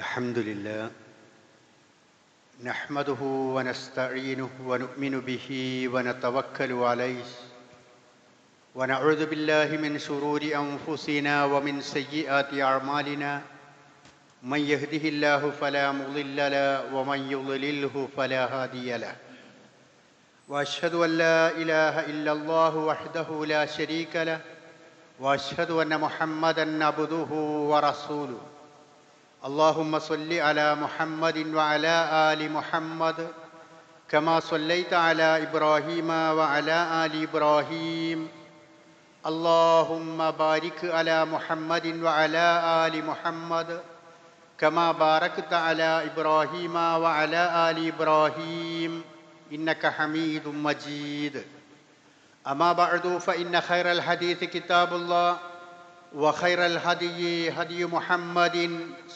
الحمد لله نحمده ونستعينه ونؤمن به ونتوكل عليه ونعوذ بالله من شرور أنفسنا ومن سيئات أعمالنا من يهده الله فلا مضل له ومن يضلله فلا هادي له وأشهد أن لا إله إلا الله وحده لا شريك له وأشهد أن محمدًا عبده ورسوله اللهم صل على محمد وعلى آل محمد كما صليت على إبراهيم وعلى آل إبراهيم اللهم بارك على محمد وعلى آل محمد كما باركت على إبراهيم وعلى آل إبراهيم إنك حميد مجيد أما بعد فإن خير الحديث كتاب الله وخير الهدي هدي محمد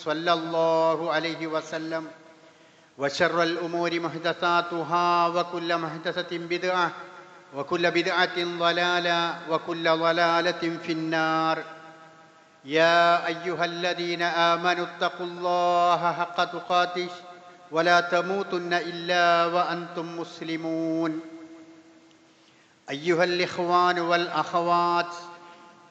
صلى الله عليه وسلم وشر الأمور محدثاتها وكل محدثة بدعة وكل بدعة ضلالة وكل ضلالة في النار يا أيها الذين آمنوا اتقوا الله حق تقاته ولا تموتن إلا وأنتم مسلمون أيها الإخوان والأخوات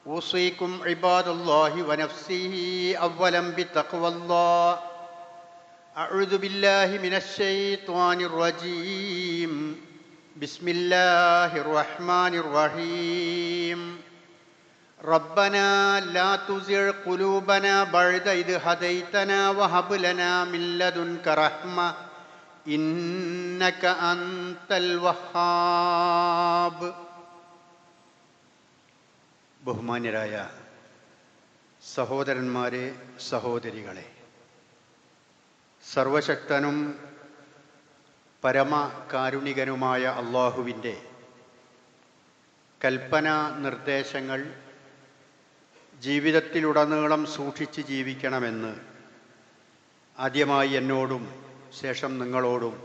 أوصيكم عباد الله ونفسي أولا بتقوى الله أعوذ بالله من الشيطان الرجيم بسم الله الرحمن الرحيم ربنا لا تزغ قلوبنا بعد إذ هديتنا وهب لنا من لدنك رحمة إنك أنت الوهاب. ബഹുമാന്യരായ സഹോദരന്മാരെ, സഹോദരികളെ, സർവശക്തനും പരമകാരുണികനുമായ അള്ളാഹുവിൻ്റെ കൽപ്പന നിർദ്ദേശങ്ങൾ ജീവിതത്തിലുടനീളം സൂക്ഷിച്ച് ജീവിക്കണമെന്ന് ആദ്യമായി എന്നോടും ശേഷം നിങ്ങളോടും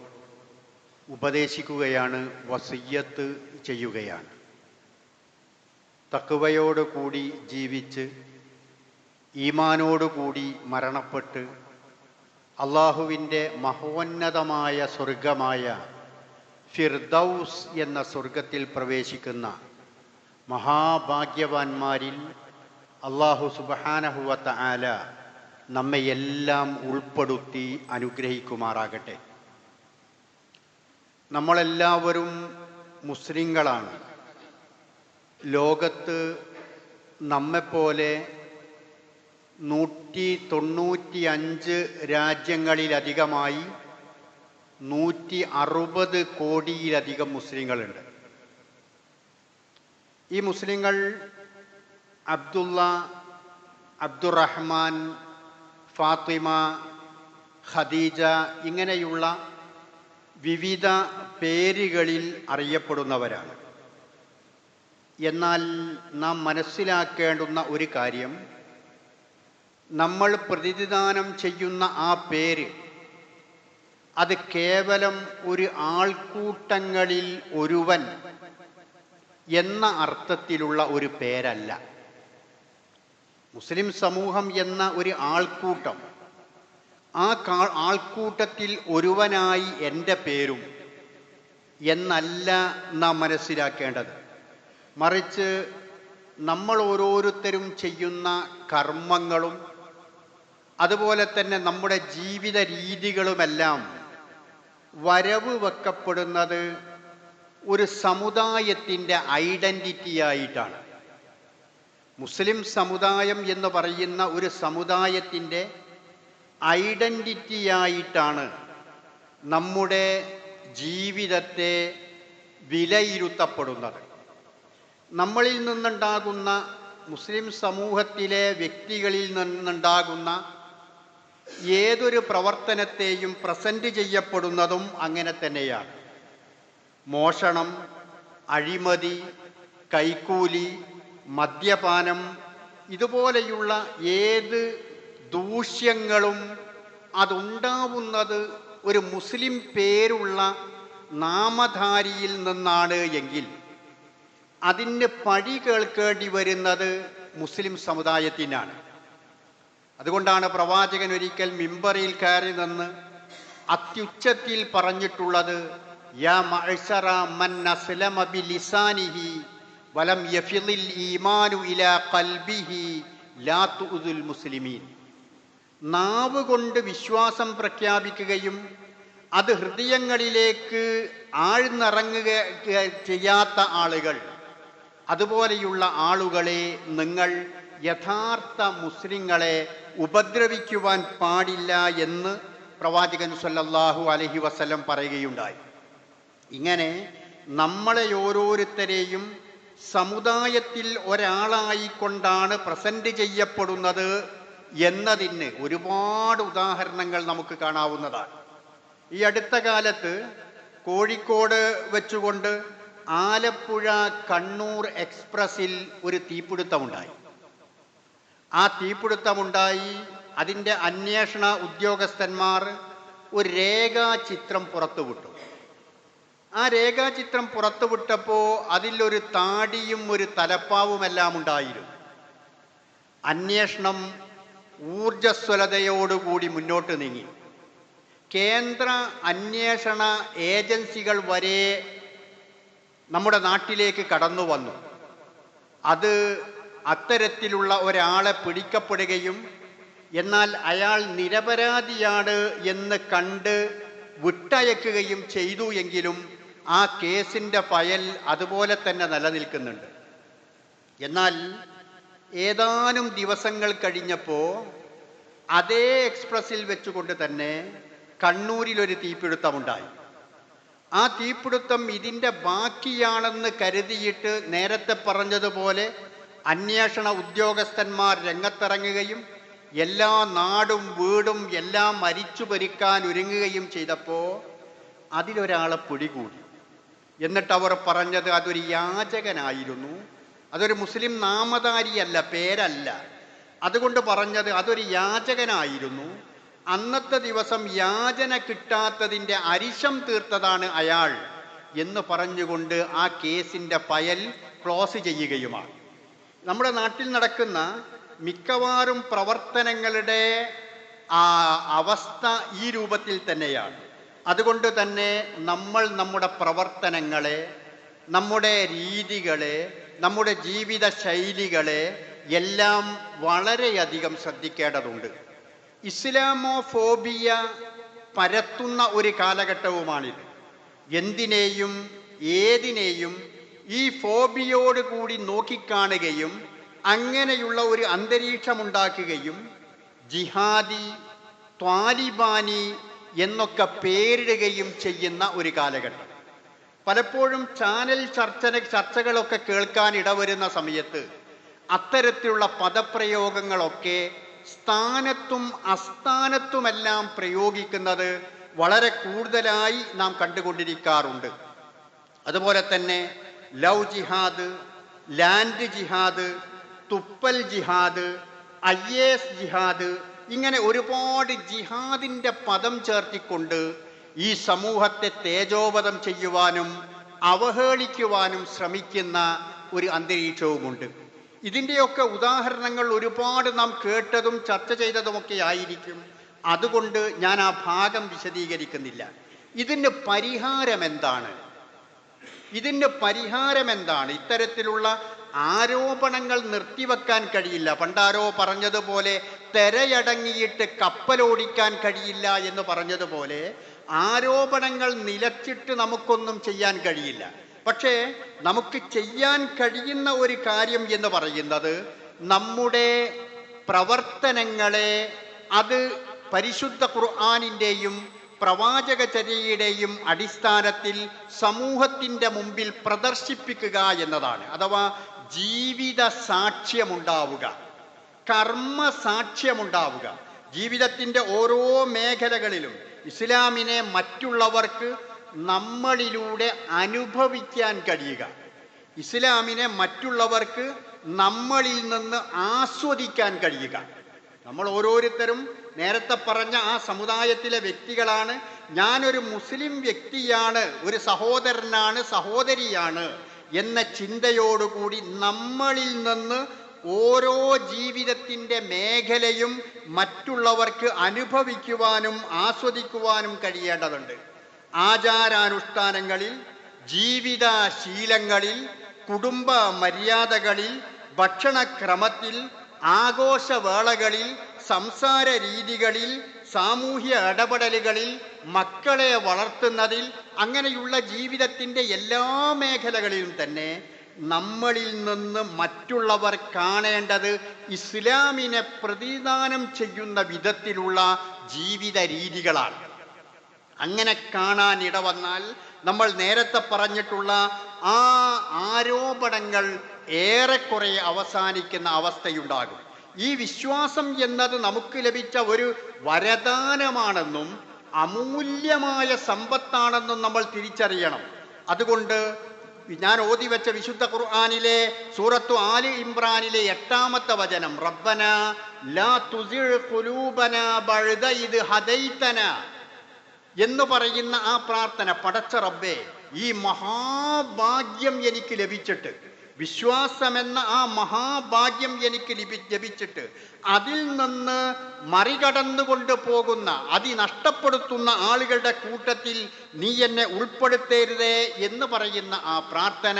ഉപദേശിക്കുകയാണ്, വസിയ്യത്ത് ചെയ്യുകയാണ്. തഖ്വയോടുകൂടി ജീവിച്ച് ഈമാനോടുകൂടി മരണപ്പെട്ട് അള്ളാഹുവിൻ്റെ മഹോന്നതമായ സ്വർഗമായ ഫിർദൗസ് എന്ന സ്വർഗത്തിൽ പ്രവേശിക്കുന്ന മഹാഭാഗ്യവാന്മാരിൽ അള്ളാഹു സുബ്ഹാനഹു വ തആല നമ്മയെല്ലാം ഉൾപ്പെടുത്തി അനുഗ്രഹിക്കുമാറാകട്ടെ. നമ്മളെല്ലാവരും മുസ്ലിങ്ങളാണ്. ലോകത്ത് നമ്മെപ്പോലെ 195 രാജ്യങ്ങളിലധികമായി 160 കോടിയിലധികം മുസ്ലിങ്ങളുണ്ട്. ഈ മുസ്ലിങ്ങൾ അബ്ദുള്ള, അബ്ദുറഹ്മാൻ, ഫാത്തിമ, ഖദീജ ഇങ്ങനെയുള്ള വിവിധ പേരുകളിൽ അറിയപ്പെടുന്നവരാണ്. എന്നാൽ നാം മനസ്സിലാക്കേണ്ടുന്ന ഒരു കാര്യം, നമ്മൾ പ്രതിനിധാനം ചെയ്യുന്ന ആ പേര് അത് കേവലം ഒരു ആൾക്കൂട്ടങ്ങളിൽ ഒരുവൻ എന്ന അർത്ഥത്തിലുള്ള ഒരു പേരല്ല. മുസ്ലിം സമൂഹം എന്ന ഒരു ആൾക്കൂട്ടം, ആ ആൾക്കൂട്ടത്തിൽ ഒരുവനായി എൻ്റെ പേരും എന്നല്ല നാം മനസ്സിലാക്കേണ്ടത്. മറിച്ച് നമ്മൾ ഓരോരുത്തരും ചെയ്യുന്ന കർമ്മങ്ങളും അതുപോലെ തന്നെ നമ്മുടെ ജീവിത രീതികളുമെല്ലാം വരവ് വെക്കപ്പെടുന്നത് ഒരു സമുദായത്തിൻ്റെ ഐഡൻറ്റിറ്റിയായിട്ടാണ്. മുസ്ലിം സമുദായം എന്ന് പറയുന്ന ഒരു സമുദായത്തിൻ്റെ ഐഡൻറ്റിറ്റിയായിട്ടാണ് നമ്മുടെ ജീവിതത്തെ വിലയിരുത്തപ്പെടുന്നത്. നമ്മളിൽ നിന്നുണ്ടാകുന്ന, മുസ്ലിം സമൂഹത്തിലെ വ്യക്തികളിൽ നിന്നുണ്ടാകുന്ന ഏതൊരു പ്രവർത്തനത്തെയും പ്രസൻറ്റ് ചെയ്യപ്പെടുന്നതും അങ്ങനെ തന്നെയാണ്. മോഷണം, അഴിമതി, കൈക്കൂലി, മദ്യപാനം ഇതുപോലെയുള്ള ഏത് ദൂഷ്യങ്ങളും അതുണ്ടാവുന്നത് ഒരു മുസ്ലിം പേരുള്ള നാമധാരിയിൽ നിന്നാണ് എങ്കിൽ അതിന് പഴി കേൾക്കേണ്ടി വരുന്നത് മുസ്ലിം സമുദായത്തിനാണ്. അതുകൊണ്ടാണ് പ്രവാചകൻ ഒരിക്കൽ മിമ്പറിൽ കയറി നിന്ന് അത്യുച്ചത്തിൽ പറഞ്ഞിട്ടുള്ളത്, യാ മഅ്ശറ മൻ അസ്ലമ ബിലിസാനിഹി വലം യഫിളിൽ ഈമാനു ഇലാ ഖൽബിഹി ലാ തുഉദുൽ മുസ്ലിമീൻ. നാവ് കൊണ്ട് വിശ്വാസം പ്രഖ്യാപിക്കുകയും അത് ഹൃദയങ്ങളിലേക്ക് ആഴ്ന്നിറങ്ങുക ചെയ്യാത്ത ആളുകൾ, അതുപോലെയുള്ള ആളുകളെ നിങ്ങൾ യഥാർത്ഥ മുസ്ലിങ്ങളെ ഉപദ്രവിക്കുവാൻ പാടില്ല എന്ന് പ്രവാചകൻ സല്ലല്ലാഹു അലൈഹി വസല്ലം പറയുകയുണ്ടായി. ഇങ്ങനെ നമ്മളെ ഓരോരുത്തരെയും സമുദായത്തിൽ ഒരാളായിക്കൊണ്ടാണ് പ്രസന്റ് ചെയ്യപ്പെടുന്നത് എന്നതിന് ഒരുപാട് ഉദാഹരണങ്ങൾ നമുക്ക് കാണാവുന്നതാണ്. ഈ അടുത്ത കാലത്ത് കോഴിക്കോട് വെച്ചുകൊണ്ട് ആലപ്പുഴ കണ്ണൂർ എക്സ്പ്രസിൽ ഒരു തീപിടുത്തമുണ്ടായി. ആ തീപിടുത്തമുണ്ടായി അതിൻ്റെ അന്വേഷണ ഉദ്യോഗസ്ഥന്മാർ ഒരു രേഖാചിത്രം പുറത്തുവിട്ടു. ആ രേഖാചിത്രം പുറത്തുവിട്ടപ്പോൾ അതിലൊരു താടിയും ഒരു തലപ്പാവുമെല്ലാം ഉണ്ടായിരുന്നു. അന്വേഷണം ഊർജ്ജസ്വലതയോടുകൂടി മുന്നോട്ട് നീങ്ങി. കേന്ദ്ര അന്വേഷണ ഏജൻസികൾ വരെ നമ്മുടെ നാട്ടിലേക്ക് കടന്നു വന്നു. അത് അത്തരത്തിലുള്ള ഒരാളെ പിടിക്കപ്പെടുകയും എന്നാൽ അയാൾ നിരപരാധിയാണ് എന്ന് കണ്ട് വിട്ടയക്കുകയും ചെയ്തു. എങ്കിലും ആ കേസിൻ്റെ ഫയൽ അതുപോലെ തന്നെ നിലനിൽക്കുന്നുണ്ട്. എന്നാൽ ഏതാനും ദിവസങ്ങൾ കഴിഞ്ഞപ്പോൾ അതേ എക്സ്പ്രസിൽ വെച്ചുകൊണ്ട് തന്നെ കണ്ണൂരിലൊരു തീപിടുത്തമുണ്ടായി. ആ തീപിടുത്തം ഇതിൻ്റെ ബാക്കിയാണെന്ന് കരുതിയിട്ട് നേരത്തെ പറഞ്ഞതുപോലെ അന്വേഷണ ഉദ്യോഗസ്ഥന്മാർ രംഗത്തിറങ്ങുകയും എല്ലാ നാടും വീടും എല്ലാം മരിച്ചു പരിക്കാൻ ഒരുങ്ങുകയും ചെയ്തപ്പോൾ അതിലൊരാളെ പിടികൂടി. എന്നിട്ട് അവർ പറഞ്ഞത് അതൊരു യാചകനായിരുന്നു, അതൊരു മുസ്ലിം നാമധാരിയല്ല, പേരല്ല. അതുകൊണ്ട് പറഞ്ഞത് അതൊരു യാചകനായിരുന്നു. അന്നത്തെ ദിവസം യാചന കിട്ടാത്തതിൻ്റെ അരിശം തീർത്തതാണ് അയാൾ എന്ന് പറഞ്ഞുകൊണ്ട് ആ കേസിൻ്റെ ഫയൽ ക്ലോസ് ചെയ്യുകയുമാണ്. നമ്മുടെ നാട്ടിൽ നടക്കുന്ന മിക്കവാറും പ്രവർത്തനങ്ങളുടെ അവസ്ഥ ഈ രൂപത്തിൽ തന്നെയാണ്. അതുകൊണ്ട് തന്നെ നമ്മൾ നമ്മുടെ പ്രവർത്തനങ്ങളെ, നമ്മുടെ രീതികളെ, നമ്മുടെ ജീവിത ശൈലികളെ എല്ലാം വളരെയധികം ശ്രദ്ധിക്കേണ്ടതുണ്ട്. ഇസ്ലാമോഫോബിയ പരത്തുന്ന ഒരു കാലഘട്ടവുമാണിത്. എന്തിനേയും ഏതിനേയും ഈ ഫോബിയോടുകൂടി നോക്കിക്കാണുകയും അങ്ങനെയുള്ള ഒരു അന്തരീക്ഷമുണ്ടാക്കുകയും ജിഹാദി, ത്വാലിബാനി എന്നൊക്കെ പേരിടുകയും ചെയ്യുന്ന ഒരു കാലഘട്ടം. പലപ്പോഴും ചാനൽ ചർച്ചകളൊക്കെ കേൾക്കാൻ ഇടവരുന്ന സമയത്ത് അത്തരത്തിലുള്ള പദപ്രയോഗങ്ങളൊക്കെ സ്ഥാനത്തും അസ്ഥാനത്തുമെല്ലാം പ്രയോഗിക്കുന്നത് വളരെ കൂടുതലായി നാം കണ്ടുകൊണ്ടിരിക്കാറുണ്ട്. അതുപോലെ തന്നെ ലവ് ജിഹാദ്, ലാൻഡ് ജിഹാദ്, തുപ്പൽ ജിഹാദ്, IAS ജിഹാദ്, ഇങ്ങനെ ഒരുപാട് ജിഹാദിൻ്റെ പദം ചേർത്തിക്കൊണ്ട് ഈ സമൂഹത്തെ തേജോവധം ചെയ്യുവാനും അവഹേളിക്കുവാനും ശ്രമിക്കുന്ന ഒരു അന്തരീക്ഷവുമുണ്ട്. ഇതിൻ്റെയൊക്കെ ഉദാഹരണങ്ങൾ ഒരുപാട് നാം കേട്ടതും ചർച്ച ചെയ്തതുമൊക്കെ ആയിരിക്കും. അതുകൊണ്ട് ഞാൻ ആ ഭാഗം വിശദീകരിക്കുന്നില്ല. ഇതിന് പരിഹാരമെന്താണ്? ഇത്തരത്തിലുള്ള ആരോപണങ്ങൾ നിർത്തിവെക്കാൻ കഴിയില്ല. പണ്ടാരോ പറഞ്ഞതുപോലെ തെരയടങ്ങിയിട്ട് കപ്പലോടിക്കാൻ കഴിയില്ല എന്ന് പറഞ്ഞതുപോലെ ആരോപണങ്ങൾ നിലച്ചിട്ട് നമുക്കൊന്നും ചെയ്യാൻ കഴിയില്ല. പക്ഷേ നമുക്ക് ചെയ്യാൻ കഴിയുന്ന ഒരു കാര്യം എന്ന് പറയുന്നത് നമ്മുടെ പ്രവർത്തനങ്ങളെ അത് പരിശുദ്ധ ഖുർആനിൻ്റെയും പ്രവാചകചര്യയുടെയും അടിസ്ഥാനത്തിൽ സമൂഹത്തിൻ്റെ മുമ്പിൽ പ്രദർശിപ്പിക്കുക എന്നതാണ്. അഥവാ ജീവിത സാക്ഷ്യമുണ്ടാവുക, കർമ്മ സാക്ഷ്യമുണ്ടാവുക. ജീവിതത്തിൻ്റെ ഓരോ മേഖലകളിലും ഇസ്ലാമിനെ മറ്റുള്ളവർക്ക് നമ്മളിലൂടെ അനുഭവിക്കാൻ കഴിയുക, ഇസ്ലാമിനെ മറ്റുള്ളവർക്ക് നമ്മളിൽ നിന്ന് ആസ്വദിക്കാൻ കഴിയുക. നമ്മൾ ഓരോരുത്തരും നേരത്തെ പറഞ്ഞ ആ സമുദായത്തിലെ വ്യക്തികളാണ്. ഞാനൊരു മുസ്ലിം വ്യക്തിയാണ്, ഒരു സഹോദരനാണ്, സഹോദരിയാണ് എന്ന ചിന്തയോടുകൂടി നമ്മളിൽ നിന്ന് ഓരോ ജീവിതത്തിൻ്റെ മേഖലയും മറ്റുള്ളവർക്ക് അനുഭവിക്കുവാനും ആസ്വദിക്കുവാനും കഴിയേണ്ടതുണ്ട്. ആചാരാനുഷ്ഠാനങ്ങളിൽ, ജീവിതശീലങ്ങളിൽ, കുടുംബ മര്യാദകളിൽ, ഭക്ഷണക്രമത്തിൽ, ആഘോഷവേളകളിൽ, സംസാര രീതികളിൽ, സാമൂഹ്യ ഇടപെടലുകളിൽ, മക്കളെ വളർത്തുന്നതിൽ, അങ്ങനെയുള്ള ജീവിതത്തിൻ്റെ എല്ലാ മേഖലകളിലും തന്നെ നമ്മളിൽ നിന്ന് മറ്റുള്ളവർ കാണേണ്ടത് ഇസ്ലാമിനെ പ്രതിദാനം ചെയ്യുന്ന വിധത്തിലുള്ള ജീവിത രീതികളാണ്. അങ്ങനെ കാണാൻ ഇടവന്നാൽ നമ്മൾ നേരത്തെ പറഞ്ഞിട്ടുള്ള ആ ആരോപണങ്ങൾ ഏറെക്കുറെ അവസാനിക്കുന്ന അവസ്ഥയുണ്ടാകും. ഈ വിശ്വാസം എന്നത് നമുക്ക് ലഭിച്ച ഒരു വരദാനമാണെന്നും അമൂല്യമായ സമ്പത്താണെന്നും നമ്മൾ തിരിച്ചറിയണം. അതുകൊണ്ട് ഞാൻ ഓതി വെച്ച വിശുദ്ധ ഖുർആനിലെ സൂറത്തു ആലി ഇമ്രാനിലെ 8-ാമത്തെ വചനം, റബ്ബന ലാ തുസിഗ് ഖുലൂബന ബഅദ ഇദ് ഹദൈതന എന്ന് പറയുന്ന ആ പ്രാർത്ഥന, പടച്ച റബ്ബേ, ഈ മഹാഭാഗ്യം എനിക്ക് ലഭിച്ചിട്ട്, വിശ്വാസമെന്ന ആ മഹാഭാഗ്യം എനിക്ക് ലഭിച്ചിട്ട് അതിൽ നിന്ന് മറികടന്നുകൊണ്ട് പോകുന്ന, നഷ്ടപ്പെടുത്തുന്ന ആളുകളുടെ കൂട്ടത്തിൽ നീ എന്നെ ഉൾപ്പെടുത്തരുതേ എന്ന് പറയുന്ന ആ പ്രാർത്ഥന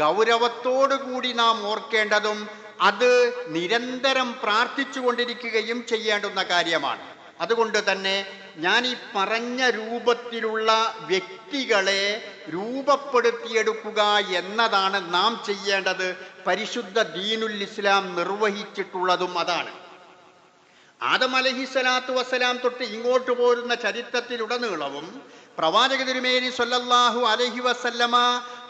ഗൗരവത്തോടു കൂടി നാം ഓർക്കേണ്ടതും അത് നിരന്തരം പ്രാർത്ഥിച്ചു കൊണ്ടിരിക്കുകയും ചെയ്യേണ്ടുന്ന കാര്യമാണ്. അതുകൊണ്ട് തന്നെ ഞാൻ ഈ പറഞ്ഞ രൂപത്തിലുള്ള വ്യക്തികളെ രൂപപ്പെടുത്തിയെടുക്കുക എന്നതാണ് നാം ചെയ്യേണ്ടത്. പരിശുദ്ധ ദീനുൽ ഇസ്ലാം നിർവഹിച്ചിട്ടുള്ളതും അതാണ്. ആദം അലൈഹിസ്സലാത്തു വസ്സലാം തൊട്ട് ഇങ്ങോട്ട് പോരുന്ന ചരിത്രത്തിലുടനീളവും പ്രവാചക തിരുമേനി സ്വല്ലല്ലാഹു അലൈഹി വസല്ലമ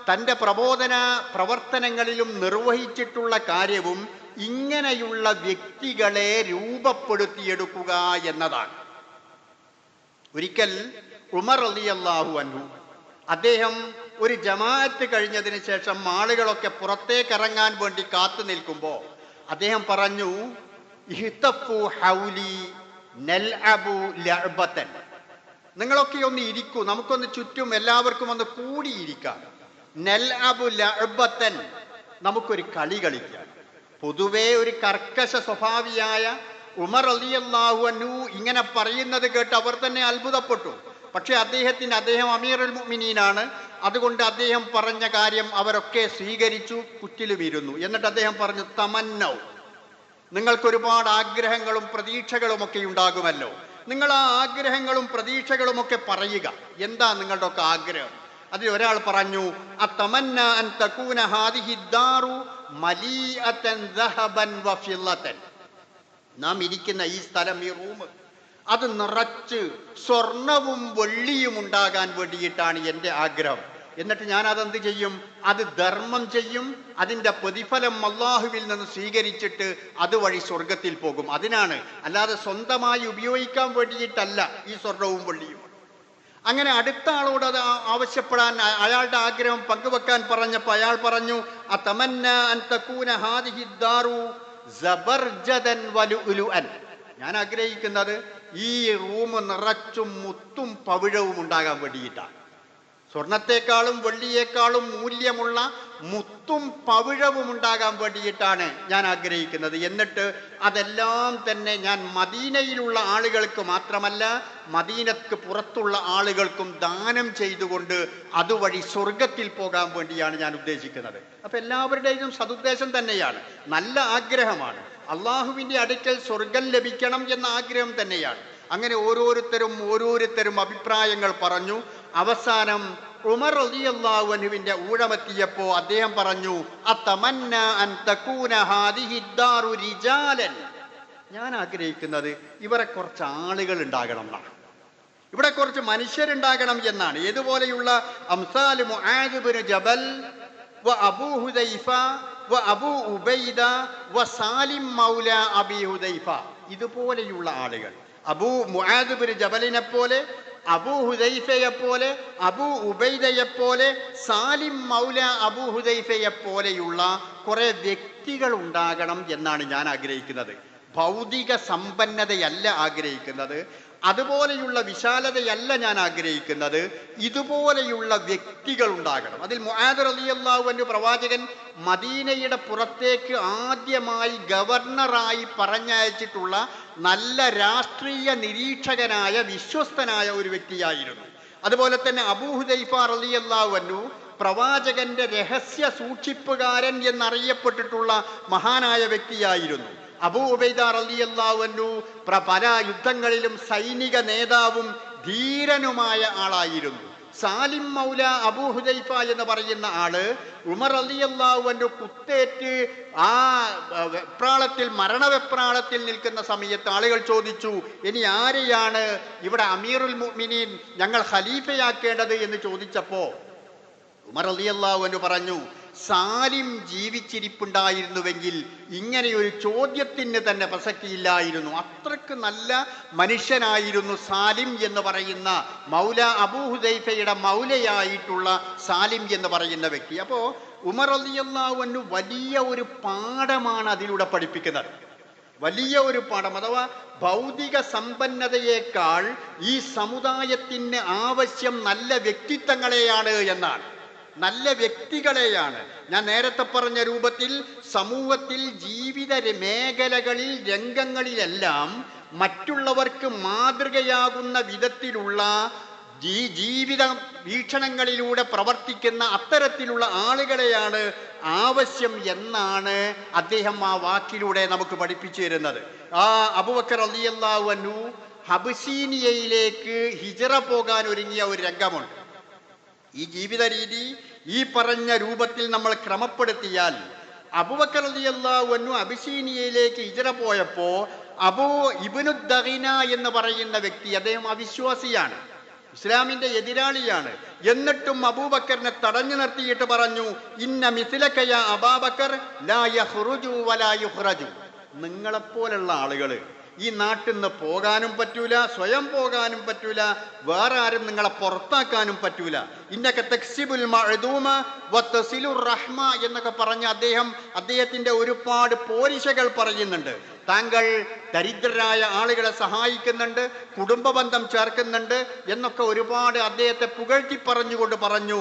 തൻ്റെ പ്രബോധന പ്രവർത്തനങ്ങളിലും നിർവഹിച്ചിട്ടുള്ള കാര്യവും ഇങ്ങനെയുള്ള വ്യക്തികളെ രൂപപ്പെടുത്തിയെടുക്കുക എന്നതാണ്. ഒരിക്കൽ ഉമർ റളിയല്ലാഹു അൻഹു, അദ്ദേഹം ഒരു ജമാഅത്ത് കഴിഞ്ഞതിന് ശേഷം ആളുകളൊക്കെ പുറത്തേക്ക് ഇറങ്ങാൻ വേണ്ടി കാത്തു നിൽക്കുമ്പോൾ അദ്ദേഹം പറഞ്ഞു, ഇഹ്തഫു ഹൗലി നൽഅബു ലഅബതൻ. നിങ്ങളൊക്കെ ഒന്ന് ഇരിക്കൂ, നമുക്കൊന്ന് ചുറ്റും എല്ലാവർക്കും ഒന്ന് കൂടിയിരിക്കാം. നൽഅബു ലഅബതൻ, നമുക്കൊരു കളി കളിക്കാം. പൊതുവേ ഒരു കർക്കശ സ്വഭാവിയായ ഉമർ റളിയല്ലാഹു അൻഹു ഇങ്ങനെ പറയുന്നത് കേട്ട് അവർ തന്നെ അത്ഭുതപ്പെട്ടു. പക്ഷെ അദ്ദേഹം അമീറുൽ മുഅ്മിനീനാണ്. അതുകൊണ്ട് അദ്ദേഹം പറഞ്ഞ കാര്യം അവരൊക്കെ സ്വീകരിച്ചു, കുറ്റിലുമിരുന്നു. എന്നിട്ട് അദ്ദേഹം പറഞ്ഞു, തമന്നൗ, നിങ്ങൾക്കൊരുപാട് ആഗ്രഹങ്ങളും പ്രതീക്ഷകളുമൊക്കെ ഉണ്ടാകുമല്ലോ, നിങ്ങൾ ആ ആഗ്രഹങ്ങളും പ്രതീക്ഷകളുമൊക്കെ പറയുക. എന്താ നിങ്ങളുടെ ഒക്കെ ആഗ്രഹം? അതിൽ ഒരാൾ പറഞ്ഞു, അതമന്ന അൻ തകൂന ഹാദിഹി ദാറു മലീഅതൻ ദഹബൻ വഫില്ലതൻ. നാം ഇരിക്കുന്ന ഈ സ്ഥലം, ഈ റൂം, അത് നിറച്ച് സ്വർണവും വെള്ളിയും ഉണ്ടാകാൻ വേണ്ടിയിട്ടാണ് എൻ്റെ ആഗ്രഹം. എന്നിട്ട് ഞാൻ അതെന്ത് ചെയ്യും? അത് ധർമ്മം ചെയ്യും. അതിൻ്റെ പ്രതിഫലം അല്ലാഹുവിൽ നിന്ന് സ്വീകരിച്ചിട്ട് അതുവഴി സ്വർഗത്തിൽ പോകും. അതിനാണ്, അല്ലാതെ സ്വന്തമായി ഉപയോഗിക്കാൻ വേണ്ടിയിട്ടല്ല ഈ സ്വർണവും വെള്ളിയും. അങ്ങനെ അടുത്ത ആളോട് അത് ആവശ്യപ്പെടാൻ, അയാളുടെ ആഗ്രഹം പങ്കുവെക്കാൻ പറഞ്ഞപ്പോൾ അയാൾ പറഞ്ഞു, അതമന്ന അൻ തകൂന ഹാദിഹി ദാറു സബർജദൻ വലുഅൻ. ഞാൻ ആഗ്രഹിക്കുന്നത് ഈ റൂം നിറച്ചും മുത്തും പവിഴവും ഉണ്ടാകാൻ വേണ്ടിയിട്ടാണ്. സ്വർണത്തെക്കാളും വെള്ളിയേക്കാളും മൂല്യമുള്ള മുത്തും പവിഴവും ഉണ്ടാകാൻ വേണ്ടിയിട്ടാണ് ഞാൻ ആഗ്രഹിക്കുന്നത്. എന്നിട്ട് അതെല്ലാം തന്നെ ഞാൻ മദീനയിലുള്ള ആളുകൾക്ക് മാത്രമല്ല, മദീനക്ക് പുറത്തുള്ള ആളുകൾക്കും ദാനം ചെയ്തുകൊണ്ട് അതുവഴി സ്വർഗത്തിൽ പോകാൻ വേണ്ടിയാണ് ഞാൻ ഉദ്ദേശിക്കുന്നത്. അപ്പം എല്ലാവരുടെയും സതുദ്ദേശം തന്നെയാണ്, നല്ല ആഗ്രഹമാണ്. അള്ളാഹുവിൻ്റെ അടുക്കൽ സ്വർഗം ലഭിക്കണം എന്ന ആഗ്രഹം തന്നെയാണ്. അങ്ങനെ ഓരോരുത്തരും അഭിപ്രായങ്ങൾ പറഞ്ഞു. അവസാനം ഉമർ റളിയല്ലാഹു അൻഹുവിന്റെ ഊഴമെത്തിയപ്പോൾ അദ്ദേഹം പറഞ്ഞു, അതമന്ന അൻ തകൂന ഹാദിഹി ദാറു റിജാലൻ. ഞാൻ ആഗ്രഹിക്കുന്നത് ഇവിടെ കുറച്ച് ആളുകൾ ഉണ്ടാകണം എന്നാണ്, ഇവിടെ കുറച്ച് മനുഷ്യരുണ്ടാകണം എന്നാണ്. ഏതുപോലെയുള്ള അംസാൽ മുആദ് ഇബ്നു ജബൽ വ അബൂ ഹുദൈഫ വ അബൂ ഉബൈദ വ സാലിം മൗല അബീ ഹുദൈഫ. ഇതുപോലെയുള്ള ആളുകൾ, അബൂ മുആദ് ഇബ്നു ജബലിനെ പോലെ, അബൂ ഹുദൈഫയെ പോലെ, അബൂ ഉബൈദയെ പോലെ, സാലിം മൗല അബൂ ഹുദൈഫയെ പോലെയുള്ള കുറെ വ്യക്തികൾ ഉണ്ടാകണം എന്നാണ് ഞാൻ ആഗ്രഹിക്കുന്നത്. ഭൗതിക സമ്പന്നതയല്ല ആഗ്രഹിക്കുന്നത്, അതുപോലെയുള്ള വിശാലതയല്ല ഞാൻ ആഗ്രഹിക്കുന്നത്. ഇതുപോലെയുള്ള വ്യക്തികൾ ഉണ്ടാകണം. അതിൽ മുആദ് റളിയല്ലാഹു അൻഹു പ്രവാചകൻ മദീനയുടെ പുറത്തേക്ക് ആദ്യമായി ഗവർണറായി പറഞ്ഞയച്ചിട്ടുള്ള നല്ല രാഷ്ട്രീയ നിരീക്ഷകനായ വിശ്വസ്തനായ ഒരു വ്യക്തിയായിരുന്നു. അതുപോലെ തന്നെ അബൂ ഹുദൈഫ റളിയല്ലാഹു അൻഹു പ്രവാചകന്റെ രഹസ്യ സൂക്ഷിപ്പുകാരൻ എന്നറിയപ്പെട്ടിട്ടുള്ള മഹാനായ വ്യക്തിയായിരുന്നു. അബൂ ഉബൈദ റളിയല്ലാഹു അൻഹു പല യുദ്ധങ്ങളിലും സൈനിക നേതാവും ധീരനുമായ ആളായിരുന്നു. സാലിം മൗല അബൂ ഹുദൈഫ എന്ന് പറയുന്ന ആള് ഉമർ റളിയല്ലാഹു അൻഹു കുത്തേറ്റ് ആ വെപ്രാളത്തിൽ മരണവെപ്രാളത്തിൽ നിൽക്കുന്ന സമയത്ത് ആളുകൾ ചോദിച്ചു, ഇനി ആരെയാണ് ഇവിടെ അമീറുൽ മുഅ്മിനീൻ ഞങ്ങൾ ഖലീഫയാക്കേണ്ടത് എന്ന് ചോദിച്ചപ്പോ ഉമർ റളിയല്ലാഹു അൻഹു പറഞ്ഞു, സാലിം ജീവിച്ചിരിപ്പുണ്ടായിരുന്നുവെങ്കിൽ ഇങ്ങനെയൊരു ചോദ്യത്തിന് തന്നെ പ്രസക്തിയില്ലായിരുന്നു. അത്രക്ക് നല്ല മനുഷ്യനായിരുന്നു സാലിം എന്ന് പറയുന്ന മൗല അബൂ ഹുദൈഫയുടെ മൗലയായിട്ടുള്ള സാലിം എന്ന് പറയുന്ന വ്യക്തി. അപ്പോ ഉമർ റളിയല്ലാഹു അൻഹു വലിയ ഒരു പാഠമാണ് അതിലൂടെ പഠിപ്പിക്കുന്നത്. വലിയ ഒരു പാഠം. അഥവാ ഭൗതിക സമ്പന്നതയേക്കാൾ ഈ സമുദായത്തിന് ആവശ്യം നല്ല വ്യക്തിത്വങ്ങളെയാണ് എന്നാണ്, നല്ല വ്യക്തികളെയാണ്. ഞാൻ നേരത്തെ പറഞ്ഞ രൂപത്തിൽ സമൂഹത്തിൽ ജീവിത മേഖലകളിൽ രംഗങ്ങളിലെല്ലാം മറ്റുള്ളവർക്ക് മാതൃകയാകുന്ന വിധത്തിലുള്ള ജീവിത വീക്ഷണങ്ങളിലൂടെ പ്രവർത്തിക്കുന്ന അത്തരത്തിലുള്ള ആളുകളെയാണ് ആവശ്യം എന്നാണ് അദ്ദേഹം ആ വാക്കിലൂടെ നമുക്ക് പഠിപ്പിച്ചു തരുന്നത്. ആ അബൂബക്കർ റളിയല്ലാഹു അൻഹു ഹബശീനിയയിലേക്ക് ഹിജ്റ പോകാൻ ഒരുങ്ങിയ ഒരു രംഗമുണ്ട്. ഈ ജീവിത രീതി ഈ പറഞ്ഞ രൂപത്തിൽ നമ്മൾ ക്രമപ്പെടുത്തിയാൽ അബൂബക്കർ റളിയല്ലാഹു അൻഹു അബിസീനിയയിലേക്ക് ഹിജ്റ പോയപ്പോ അബൂ ഇബ്നു ദഗീന എന്ന് പറയുന്ന വ്യക്തി, അദ്ദേഹം അവിശ്വാസിയാണ്, ഇസ്ലാമിന്റെ എതിരാളിയാണ്. എന്നിട്ടും അബൂബക്കറിനെ തടഞ്ഞു നിർത്തിയിട്ട് പറഞ്ഞു, ഇന്ന മിസ്ലക യാ അബൂബക്കർ ലാ യഖ്റുജു വലാ യുഖ്റജു. നിങ്ങളെപ്പോലുള്ള ആളുകള് ഈ നാട്ടിൽ നിന്ന് പോകാനും പറ്റൂല, സ്വയം പോകാനും പറ്റൂല, വേറെ ആരും നിങ്ങളെ പുറത്താക്കാനും പറ്റൂല. ഇന്നക തക്സിബുൽ മഅദൂമ വതസിലുർ റഹ്മ എന്നൊക്കെ പറഞ്ഞ് അദ്ദേഹത്തിന്റെ ഒരുപാട് പോരിശകൾ പറയുന്നുണ്ട്. താങ്കൾ ദരിദ്രരായ ആളുകളെ സഹായിക്കുന്നുണ്ട്, കുടുംബ ബന്ധം ചേർക്കുന്നുണ്ട് എന്നൊക്കെ ഒരുപാട് അദ്ദേഹത്തെ പുകഴ്ത്തി പറഞ്ഞുകൊണ്ട് പറഞ്ഞു,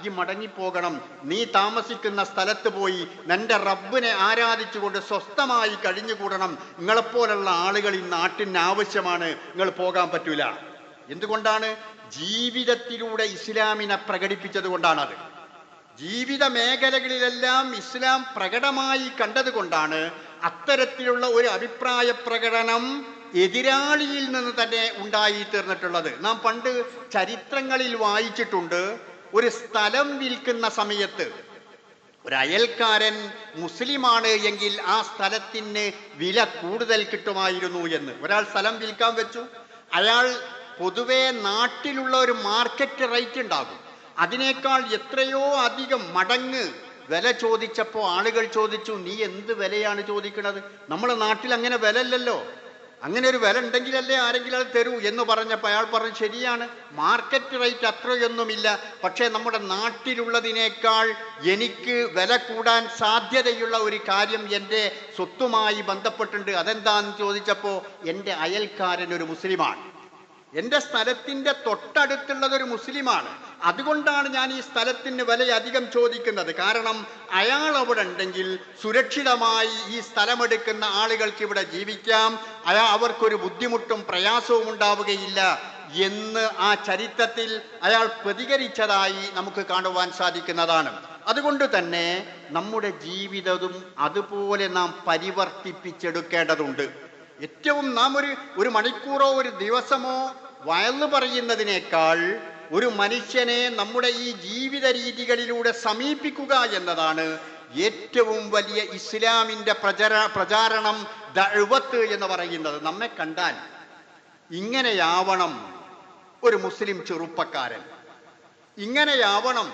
ഈ മടങ്ങിപ്പോകണം, നീ താമസിക്കുന്ന സ്ഥലത്ത് പോയി നിന്റെ റബ്ബിനെ ആരാധിച്ചുകൊണ്ട് സ്വസ്ഥമായി കഴിഞ്ഞുകൂടണം. നിങ്ങളെപ്പോലുള്ള ആളുകൾ ഈ നാട്ടിന് ആവശ്യമാണ്, നിങ്ങൾ പോകാൻ പറ്റൂല. എന്തുകൊണ്ടാണ്? ജീവിതത്തിലൂടെ ഇസ്ലാമിനെ പ്രകടിപ്പിച്ചത് കൊണ്ടാണത്. ജീവിത മേഖലകളിലെല്ലാം ഇസ്ലാം പ്രകടമായി കണ്ടതുകൊണ്ടാണ് അത്തരത്തിലുള്ള ഒരു അഭിപ്രായ പ്രകടനം എതിരാളിയിൽ നിന്ന് തന്നെ ഉണ്ടായി തീർന്നിട്ടുള്ളത്. നാം പണ്ട് ചരിത്രങ്ങളിൽ വായിച്ചിട്ടുണ്ട്, ഒരു സ്ഥലം വിൽക്കുന്ന സമയത്ത് ഒരു അയൽക്കാരൻ മുസ്ലിമാണ് എങ്കിൽ ആ സ്ഥലത്തിന് വില കൂടുതൽ കിട്ടുമായിരുന്നു എന്ന്. ഒരാൾ സ്ഥലം വിൽക്കാൻ വെച്ചു, അയാൾ പൊതുവെ നാട്ടിലുള്ള ഒരു മാർക്കറ്റ് റേറ്റ് ഉണ്ടാകും, അതിനേക്കാൾ എത്രയോ അധികം മടങ്ങ് വില ചോദിച്ചപ്പോൾ ആളുകൾ ചോദിച്ചു, നീ എന്ത് വിലയാണ് ചോദിക്കുന്നത്? നമ്മുടെ നാട്ടിൽ അങ്ങനെ വില ഇല്ലല്ലോ, അങ്ങനെ ഒരു വില ഉണ്ടെങ്കിലല്ലേ ആരെങ്കിലും അത് തരൂ എന്ന് പറഞ്ഞപ്പോൾ അയാൾ പറഞ്ഞു, ശരിയാണ്, മാർക്കറ്റ് റേറ്റ് അത്രയൊന്നുമില്ല, പക്ഷേ നമ്മുടെ നാട്ടിലുള്ളതിനേക്കാൾ എനിക്ക് വില കൂടാൻ സാധ്യതയുള്ള ഒരു കാര്യം എൻ്റെ സ്വത്തുമായി ബന്ധപ്പെട്ടുണ്ട്. അതെന്താന്ന് ചോദിച്ചപ്പോൾ എൻ്റെ അയൽക്കാരൻ ഒരു മുസ്ലിമാണ്, എൻ്റെ സ്ഥലത്തിൻ്റെ തൊട്ടടുത്തുള്ളതൊരു മുസ്ലിമാണ്, അതുകൊണ്ടാണ് ഞാൻ ഈ സ്ഥലത്തിന് വില അധികം ചോദിക്കുന്നത്. കാരണം അയാൾ അവിടെ ഉണ്ടെങ്കിൽ സുരക്ഷിതമായി ഈ സ്ഥലമെടുക്കുന്ന ആളുകൾക്ക് ഇവിടെ ജീവിക്കാം, അവർക്കൊരു ബുദ്ധിമുട്ടും പ്രയാസവും ഉണ്ടാവുകയില്ല എന്ന് ആ ചരിത്രത്തിൽ അയാൾ പ്രതികരിച്ചതായി നമുക്ക് കാണുവാൻ സാധിക്കുന്നതാണ്. അതുകൊണ്ട് തന്നെ നമ്മുടെ ജീവിതവും അതുപോലെ നാം പരിവർത്തിപ്പിച്ചെടുക്കേണ്ടതുണ്ട്. ഏറ്റവും നാം ഒരു മണിക്കൂറോ ഒരു ദിവസമോ വയല് പറയുന്നതിനേക്കാൾ ഒരു മനുഷ്യനെ നമ്മുടെ ഈ ജീവിത രീതികളിലൂടെ സമീപിക്കുക എന്നതാണ് ഏറ്റവും വലിയ ഇസ്ലാമിൻ്റെ പ്രചാരണം, ദഅവത്ത് എന്ന് പറയുന്നത്. നമ്മെ കണ്ടാൽ ഇങ്ങനെയാവണം ഒരു മുസ്ലിം ചെറുപ്പക്കാരൻ, ഇങ്ങനെയാവണം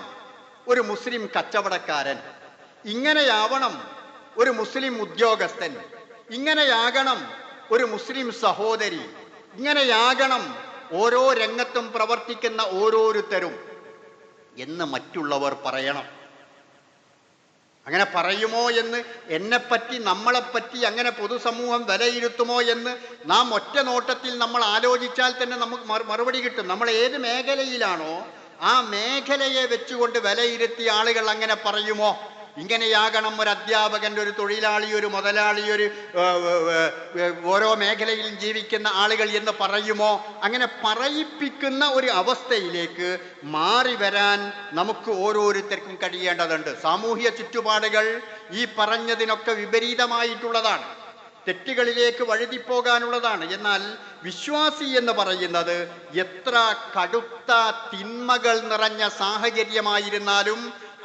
ഒരു മുസ്ലിം കച്ചവടക്കാരൻ, ഇങ്ങനെയാവണം ഒരു മുസ്ലിം ഉദ്യോഗസ്ഥൻ, ഇങ്ങനെയാകണം ഒരു മുസ്ലിം സഹോദരി, ഇങ്ങനെയാകണം ഓരോ രംഗത്തും പ്രവർത്തിക്കുന്ന ഓരോരുത്തരും എന്ന് മറ്റുള്ളവർ പറയണം. അങ്ങനെ പറയുമോ എന്ന്, എന്നെപ്പറ്റി നമ്മളെപ്പറ്റി അങ്ങനെ പൊതുസമൂഹം വിലയിരുത്തുമോ എന്ന് നാം ഒറ്റ നോട്ടത്തിൽ നമ്മൾ ആലോചിച്ചാൽ തന്നെ നമുക്ക് മറുപടി കിട്ടും. നമ്മൾ ഏത് മേഖലയിലാണോ ആ മേഖലയെ വെച്ചുകൊണ്ട് വിലയിരുത്തിയ ആളുകൾ അങ്ങനെ പറയുമോ? ഇങ്ങനെയാകണം ഒരു അധ്യാപകൻ, ഒരു തൊഴിലാളി, ഒരു മുതലാളി, ഒരു ഓരോ മേഖലയിലും ജീവിക്കുന്ന ആളുകൾ എന്ന് പറയുമോ? അങ്ങനെ പറയിപ്പിക്കുന്ന ഒരു അവസ്ഥയിലേക്ക് മാറി വരാൻ നമുക്ക് ഓരോരുത്തർക്കും കഴിയേണ്ടതുണ്ട്. സാമൂഹ്യ ചുറ്റുപാടുകൾ ഈ പറഞ്ഞതിനൊക്കെ വിപരീതമായിട്ടുള്ളതാണ്, തെറ്റുകളിലേക്ക് വഴുതിപ്പോകാനുള്ളതാണ്. എന്നാൽ വിശ്വാസി എന്ന് പറയുന്നത് എത്ര കടുത്ത തിന്മകൾ നിറഞ്ഞ സാഹചര്യമായിരുന്നാലും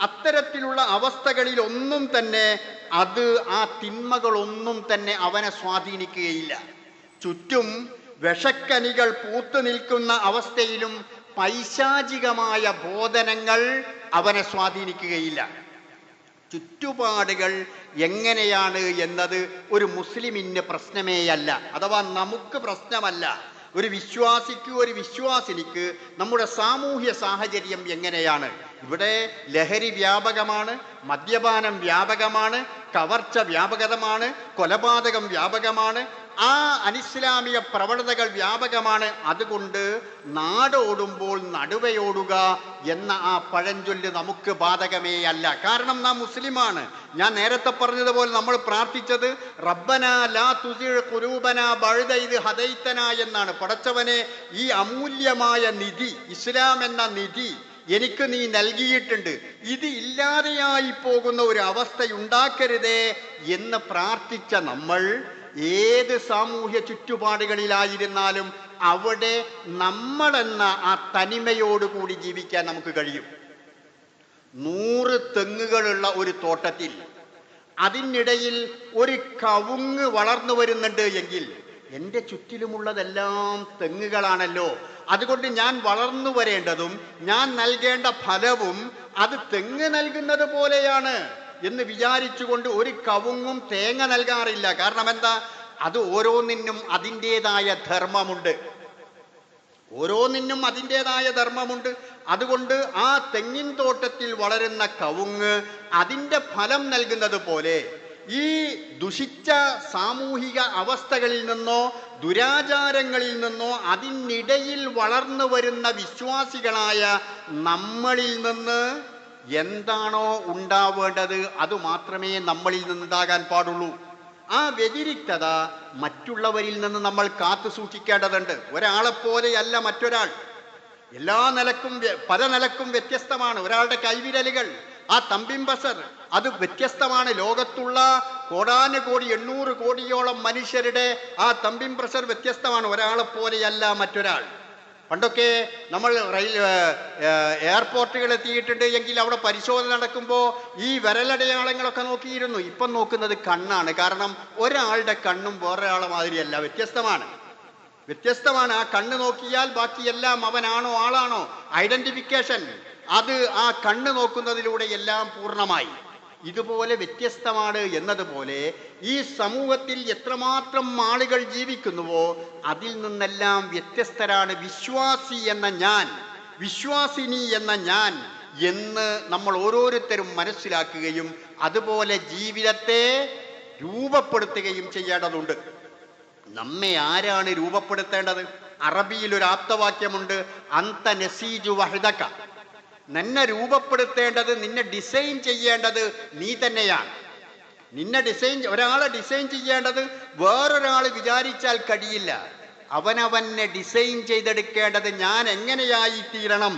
അത്തരത്തിലുള്ള അവസ്ഥകളിൽ ഒന്നും തന്നെ ആ തിന്മകളൊന്നും തന്നെ അവനെ സ്വാധീനിക്കുകയില്ല. ചുറ്റും വിഷക്കനികൾ പൂത്തു നിൽക്കുന്ന അവസ്ഥയിലും പൈശാചികമായ ബോധനങ്ങൾ അവനെ സ്വാധീനിക്കുകയില്ല. ചുറ്റുപാടുകൾ എങ്ങനെയാണ് എന്നത് ഒരു മുസ്ലിമിന് പ്രശ്നമേയല്ല, അഥവാ നമുക്ക് പ്രശ്നമല്ല. ഒരു വിശ്വാസിക്ക്, ഒരു വിശ്വാസിനിക്ക് നമ്മുടെ സാമൂഹ്യ സാഹചര്യം എങ്ങനെയാണ്? ഇവിടെ ലഹരി വ്യാപകമാണ്, മദ്യപാനം വ്യാപകമാണ്, കവർച്ച വ്യാപകമാണ്, കൊലപാതകം വ്യാപകമാണ്, ആ അനിസ്ലാമിക പ്രവണതകൾ വ്യാപകമാണ്. അതുകൊണ്ട് നാടോടുമ്പോൾ നടുവയോടുക എന്ന ആ പഴഞ്ചൊല്ല് നമുക്ക് ബാധകമേ അല്ല. കാരണം നാം മുസ്ലിമാണ്. ഞാൻ നേരത്തെ പറഞ്ഞതുപോലെ നമ്മൾ പ്രാർത്ഥിച്ചത് റബ്ബനാ ലാ തുസിഗ് ഖുലൂബനാ ബഅദ ഇദ് ഹദൈതനാ എന്നാണ്. പടച്ചവനെ, ഈ അമൂല്യമായ നിധി, ഇസ്ലാം എന്ന നിധി എനിക്ക് നീ നൽകിയിട്ടുണ്ട്, ഇത് ഇല്ലാതെയായി പോകുന്ന ഒരു അവസ്ഥയുണ്ടാക്കരുതേ എന്ന് പ്രാർത്ഥിച്ച നമ്മൾ ഏത് സാമൂഹ്യ ചുറ്റുപാടുകളിലായിരുന്നാലും അവിടെ നമ്മളെന്ന ആ തനിമയോടുകൂടി ജീവിക്കാൻ നമുക്ക് കഴിയും. 100 തെങ്ങുകളുള്ള ഒരു തോട്ടത്തിൽ അതിനിടയിൽ ഒരു കവുങ്ങ് വളർന്നു വരുന്നുണ്ട് എങ്കിൽ എൻ്റെ ചുറ്റിലുമുള്ളതെല്ലാം തെങ്ങുകളാണല്ലോ, അതുകൊണ്ട് ഞാൻ വളർന്നു വരേണ്ടതും ഞാൻ നൽകേണ്ട ഫലവും അത് തെങ്ങ് നൽകുന്നത് പോലെയാണ് എന്ന് വിചാരിച്ചുകൊണ്ട് ഒരു കവുങ്ങും തേങ്ങ നൽകാറില്ല. കാരണം എന്താ? അത് ഓരോന്നിനും അതിൻ്റെതായ ധർമ്മമുണ്ട്, ഓരോന്നിനും അതിൻ്റെതായ ധർമ്മമുണ്ട്. അതുകൊണ്ട് ആ തെങ്ങിൻ തോട്ടത്തിൽ വളരുന്ന കവുങ്ങ് അതിൻ്റെ ഫലം നൽകുന്നത് പോലെ ഈ ദുഷിച്ച സാമൂഹിക അവസ്ഥകളിൽ നിന്നോ ദുരാചാരങ്ങളിൽ നിന്നോ അതിനിടയിൽ വളർന്നു വരുന്ന വിശ്വാസികളായ നമ്മളിൽ നിന്ന് എന്താണോ ഉണ്ടാവേണ്ടത് അത് മാത്രമേ നമ്മളിൽ നിന്നുണ്ടാകാൻ പാടുള്ളൂ. ആ വ്യതിരിക്തത മറ്റുള്ളവരിൽ നിന്ന് നമ്മൾ കാത്തു സൂക്ഷിക്കേണ്ടതുണ്ട്. ഒരാളെപ്പോലെയല്ല മറ്റൊരാൾ. എല്ലാ നിലക്കും പല നിലക്കും വ്യത്യസ്തമാണ്. ഒരാളുടെ കൈവിരലുകൾ, ആ തമ്പിമ്പസർ, അത് വ്യത്യസ്തമാണ്. ലോകത്തുള്ള കോടാനുകോടി 800 കോടിയോളം മനുഷ്യരുടെ ആ തമ്പിമ്പസർ വ്യത്യസ്തമാണ്. ഒരാളെപ്പോലെയല്ല മറ്റൊരാൾ. പണ്ടൊക്കെ നമ്മൾ എയർപോർട്ടുകൾ എത്തിയിട്ടുണ്ട് എങ്കിൽ അവിടെ പരിശോധന നടക്കുമ്പോൾ ഈ വിരലടയാളങ്ങളൊക്കെ നോക്കിയിരുന്നു. ഇപ്പം നോക്കുന്നത് കണ്ണാണ്. കാരണം ഒരാളുടെ കണ്ണും വേറൊരാളെ മാതിരിയല്ല, വ്യത്യസ്തമാണ്. ആ കണ്ണ് നോക്കിയാൽ ബാക്കിയെല്ലാം അവനാണോ ആളാണോ ഐഡന്റിഫിക്കേഷൻ, അത് ആ കണ്ണ് നോക്കുന്നതിലൂടെ എല്ലാം പൂർണ്ണമായി. ഇതുപോലെ വ്യത്യസ്തമാണ് എന്നതുപോലെ ഈ സമൂഹത്തിൽ എത്രമാത്രം ആളുകൾ ജീവിക്കുന്നുവോ അതിൽ നിന്നെല്ലാം വ്യത്യസ്തരാണ് വിശ്വാസി എന്ന ഞാൻ, വിശ്വാസിനി എന്ന ഞാൻ എന്ന് നമ്മൾ ഓരോരുത്തരും മനസ്സിലാക്കുകയും അതുപോലെ ജീവിതത്തെ രൂപപ്പെടുത്തുകയും ചെയ്യേണ്ടതുണ്ട്. നമ്മെ ആരാണ് രൂപപ്പെടുത്തേണ്ടത്? അറബിയിൽ ഒരു ആപ്തവാക്യമുണ്ട്, അന്ത നസീജു വഹദക. നിന്നെ രൂപപ്പെടുത്തേണ്ടത്, നിന്നെ ഡിസൈൻ ചെയ്യേണ്ടത് നീ തന്നെയാണ്. ഒരാളെ ഡിസൈൻ ചെയ്യേണ്ടത് വേറൊരാൾ വിചാരിച്ചാൽ കഴിയില്ല. അവനവനെ ഡിസൈൻ ചെയ്തെടുക്കേണ്ടത്, ഞാൻ എങ്ങനെയായി തീരണം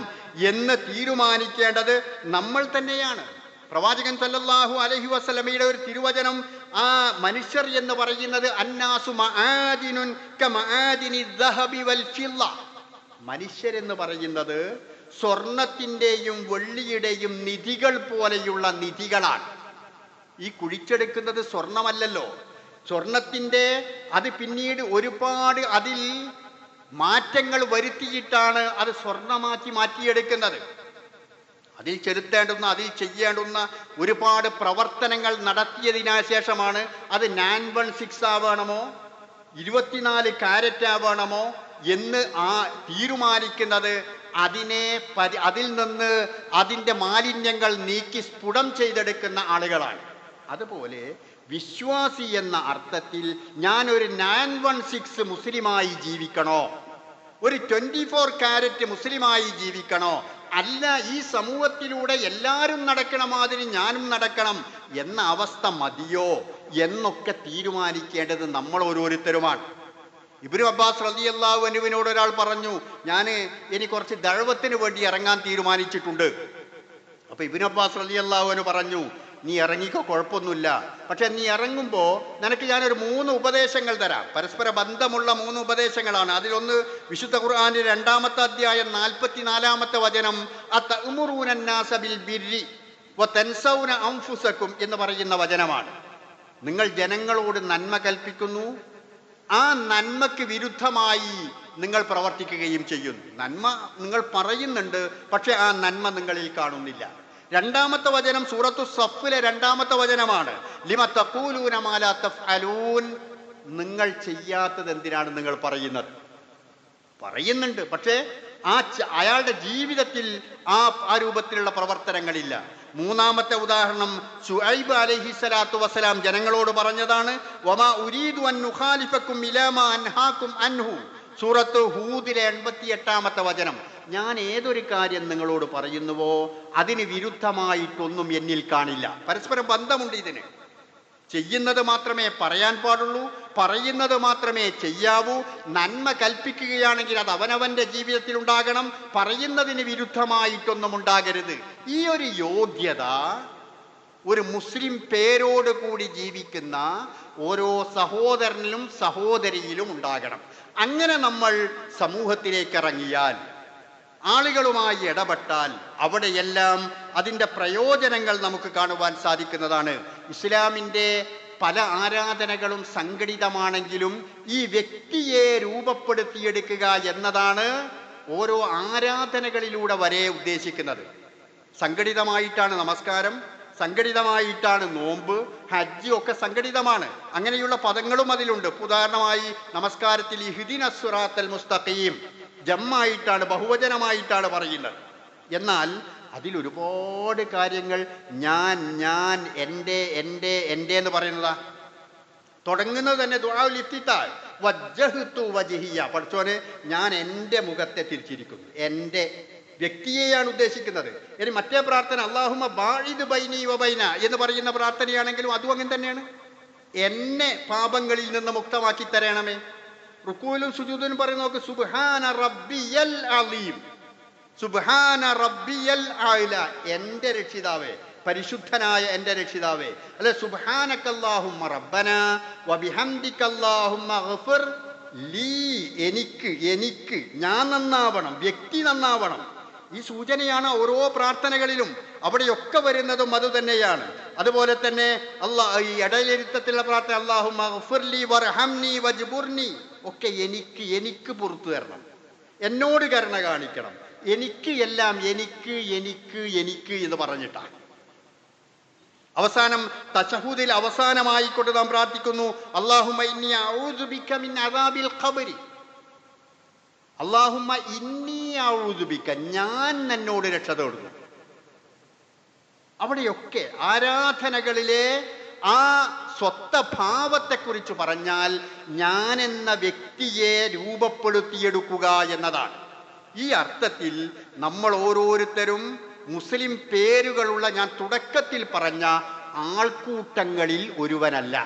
എന്ന് തീരുമാനിക്കേണ്ടത് നമ്മൾ തന്നെയാണ്. പ്രവാചകൻ സല്ലല്ലാഹു അലൈഹി വസല്ലമയുടെ ഒരു തിരുവചനം, ആ മനുഷ്യർ എന്ന് പറയുന്നത് അന്നാസു മആദിനുൻ കമആദിനി ദഹബി വൽ ഫില്ല. മനുഷ്യരെന്ന് പറയുന്നത് സ്വർണത്തിൻ്റെയും വെള്ളിയുടെയും നിധികൾ പോലെയുള്ള നിധികളാണ്. ഈ കുഴിച്ചെടുക്കുന്നത് സ്വർണമല്ലല്ലോ, സ്വർണത്തിൻ്റെ അത് പിന്നീട് ഒരുപാട് അതിൽ മാറ്റങ്ങൾ വരുത്തിയിട്ടാണ് അത് സ്വർണമാക്കി മാറ്റിയെടുക്കുന്നത്. അതിൽ ചെലുത്തേണ്ടുന്ന, അതിൽ ചെയ്യേണ്ടുന്ന ഒരുപാട് പ്രവർത്തനങ്ങൾ നടത്തിയതിനു ശേഷമാണ് അത് 916 ആവണമോ 24 കാരറ്റ് ആവണമോ എന്ന് തീരുമാനിക്കുന്നത്. അതിൽ നിന്ന് അതിൻ്റെ മാലിന്യങ്ങൾ നീക്കി സ്ഫുടം ചെയ്തെടുക്കുന്ന ആളുകളാണ്. അതുപോലെ വിശ്വാസി എന്ന അർത്ഥത്തിൽ ഞാനൊരു 916 മുസ്ലിമായി ജീവിക്കണോ, ഒരു 24 കാരറ്റ് മുസ്ലിമായി ജീവിക്കണോ, അല്ല ഈ സമൂഹത്തിലൂടെ എല്ലാവരും നടക്കണ മാതിരി ഞാനും നടക്കണം എന്ന അവസ്ഥ മതിയോ എന്നൊക്കെ തീരുമാനിക്കേണ്ടത് നമ്മൾ ഓരോരുത്തരുമാണ്. ഇബ്നു അബ്ബാസ് റളിയല്ലാഹു അൻഹുവിനോട് ഒരാൾ പറഞ്ഞു, ഇനി കുറച്ച് ദഅവത്തിന് വേണ്ടി ഇറങ്ങാൻ തീരുമാനിച്ചിട്ടുണ്ട്. അപ്പൊ ഇബ്നു അബ്ബാസ് റളിയല്ലാഹു അൻഹു പറഞ്ഞു, നീ ഇറങ്ങിക്കോ, കുഴപ്പമൊന്നുമില്ല. പക്ഷെ നീ ഇറങ്ങുമ്പോൾ നിനക്ക് ഞാനൊരു 3 ഉപദേശങ്ങൾ തരാം. പരസ്പര ബന്ധമുള്ള 3 ഉപദേശങ്ങളാണ്. അതിലൊന്ന് വിശുദ്ധ ഖുർആനിലെ 2-ാമത്തെ അധ്യായം 44-ാമത്തെ വചനം, അതഅ്മുറൂന അന്നാസ ബിൽ ബിർരി വതൻസൗന അൻഫുസകും എന്ന് പറയുന്ന വചനമാണ്. നിങ്ങൾ ജനങ്ങളോട് നന്മ കൽപ്പിക്കുന്നു, ആ നന്മയ്ക്ക് വിരുദ്ധമായി നിങ്ങൾ പ്രവർത്തിക്കുകയും ചെയ്യുന്നു. നന്മ നിങ്ങൾ പറയുന്നുണ്ട്, പക്ഷെ ആ നന്മ നിങ്ങളിൽ കാണുന്നില്ല. 2-ാമത്തെ വചനം സൂറത്തു സഫിലെ 2-ാമത്തെ വചനമാണ്. ലിമ തഖൂലൂന മാ ലാ തഫ്അലൂൻ, നിങ്ങൾ ചെയ്യാത്തത് എന്തിനാണ് നിങ്ങൾ പറയുന്നുണ്ട്, പക്ഷേ അയാളുടെ ജീവിതത്തിൽ ആ രൂപത്തിലുള്ള പ്രവർത്തനങ്ങളില്ല. 3-ാമത്തെ ഉദാഹരണം ശുഐബ് അലൈഹിസ്സലാത്തു വസ്സലാം ജനങ്ങളോട് പറഞ്ഞതാണ്, വമാ ഉരീദു അൻ നുഖാലിഫക്കും ഇലാ മാ അൻഹാക്കും അൻഹു, സൂറത്ത് ഹൂദിലെ 88-ാമത്തെ വചനം. ഞാൻ ഏതൊരു കാര്യം നിങ്ങളോട് പറയുന്നുവോ അതിന് വിരുദ്ധമായിട്ടൊന്നും എന്നിൽ കാണില്ല. പരസ്പരം ബന്ധമുണ്ട് ഇതിന്. ചെയ്യുന്നത് മാത്രമേ പറയാൻ പാടുള്ളൂ, പറയുന്നത് മാത്രമേ ചെയ്യാവൂ. നന്മ കൽപ്പിക്കുകയാണെങ്കിൽ അത് അവനവന്റെ ജീവിതത്തിൽ ഉണ്ടാകണം, പറയുന്നതിന് വിരുദ്ധമായിട്ടൊന്നും ഉണ്ടാകരുത്. ഈ ഒരു യോഗ്യത ഒരു മുസ്ലിം പേരോട് കൂടി ജീവിക്കുന്ന ഓരോ സഹോദരനിലും സഹോദരിയിലും ഉണ്ടാകണം. അങ്ങനെ നമ്മൾ സമൂഹത്തിലേക്ക് ഇറങ്ങിയാൽ, ആളുകളുമായി ഇടപെട്ടാൽ അവിടെയെല്ലാം അതിൻ്റെ പ്രയോജനങ്ങൾ നമുക്ക് കാണുവാൻ സാധിക്കുന്നതാണ്. ഇസ്ലാമിൻ്റെ പല ആരാധനകളും സംഘടിതമാണെങ്കിലും ഈ വ്യക്തിയെ രൂപപ്പെടുത്തിയെടുക്കുക എന്നതാണ് ഓരോ ആരാധനകളിലൂടെ വരെ ഉദ്ദേശിക്കുന്നത്. സംഘടിതമായിട്ടാണ് നമസ്കാരം, സംഘടിതമായിട്ടാണ് നോമ്പ്, ഹജ്ജ് ഒക്കെ സംഘടിതമാണ്. അങ്ങനെയുള്ള പദങ്ങളും അതിലുണ്ട്. ഉദാഹരണമായി നമസ്കാരത്തിൽ ഇഹ്ദിനസ് സിറാത്തൽ മുസ്തഖീം ജമ്മായിട്ടാണ്, ബഹുവചനമായിട്ടാണ് പറയുന്നത്. എന്നാൽ അതിലൊരുപാട് കാര്യങ്ങൾ ഞാൻ എൻ്റെ എന്ന് പറയുന്നതാ. തുടങ്ങുന്നത് തന്നെ ദുആഉൽ ഇഫ്തിതാഹ്, വജ്ജഹ്തു വജ്ഹിയ, പഠിച്ചോനെ ഞാൻ എൻ്റെ മുഖത്തെ തിരിച്ചിരിക്കുന്നു, എൻ്റെ വ്യക്തിയെയാണ് ഉദ്ദേശിക്കുന്നത്. ഇനി മറ്റേ പ്രാർത്ഥന അല്ലാഹുമ്മ ബാഇദ് ബൈനി വബൈന എന്ന് പറയുന്ന പ്രാർത്ഥനയാണെങ്കിലും അതും അങ്ങനെ തന്നെയാണ്. എന്നെ പാപങ്ങളിൽ നിന്ന് മുക്തമാക്കി തരണമേ. റുക്കൂലും സുജൂദിലും പറയുന്ന നോക്ക്, സുബ്ഹാന റബ്ബിയൽ അലീം, സുബ്ഹാന റബ്ബിയൽ ആയില, എൻ്റെ രക്ഷിതാവേ, പരിശുദ്ധനായ എൻ്റെ രക്ഷിതാവേ. അല്ലെ സുബ്ഹാനകല്ലാഹുമ്മ റബ്ബന വബിഹംദികല്ലാഹുമ്മ ഗഫിർ ലീ, എനിക്ക് ഞാൻ നന്നാവണം, വ്യക്തി നന്നാവണം. ഈ സൂചനയാണ് ഓരോ പ്രാർത്ഥനകളിലും. അവിടെയൊക്കെ വരുന്നതും അതുതന്നെയാണ്. അതുപോലെ തന്നെ ഈ ഇടയിലിരുത്തത്തിലുള്ള പ്രാർത്ഥന അല്ലാഹുമ്മ ഗഫിർലി വർഹംനി വജ്ബുർനി, ഒക്കെ എനിക്ക് പുറത്തു തരണം, എന്നോട് കരുണ കാണിക്കണം, എനിക്ക് എല്ലാം എനിക്ക് എന്ന് പറഞ്ഞിട്ടാണ്. അവസാനം തശഹൂദിൽ അവസാനമായിക്കൊണ്ട് നാം പ്രാർത്ഥിക്കുന്നു, അല്ലാഹുമ്മ ഇന്നി അഊദു ബിക മിൻ അദാബിൽ ഖബ്രി, അല്ലാഹുമ്മ ഇന്നി അഊദു ബിക, ഞാൻ നിന്നോട് രക്ഷ തേടുന്നു. അവിടെയൊക്കെ ആരാധനകളിലെ ആ സ്വത്വഭാവത്തെക്കുറിച്ച് പറഞ്ഞാൽ ഞാൻ എന്ന വ്യക്തിയെ രൂപപ്പെടുത്തിയെടുക്കുക എന്നതാണ്. ഈ അർത്ഥത്തിൽ നമ്മൾ ഓരോരുത്തരും മുസ്ലിം പേരുകളുള്ള ഞാൻ തുടക്കത്തിൽ പറഞ്ഞ ആൾക്കൂട്ടങ്ങളിൽ ഒരുവനല്ല.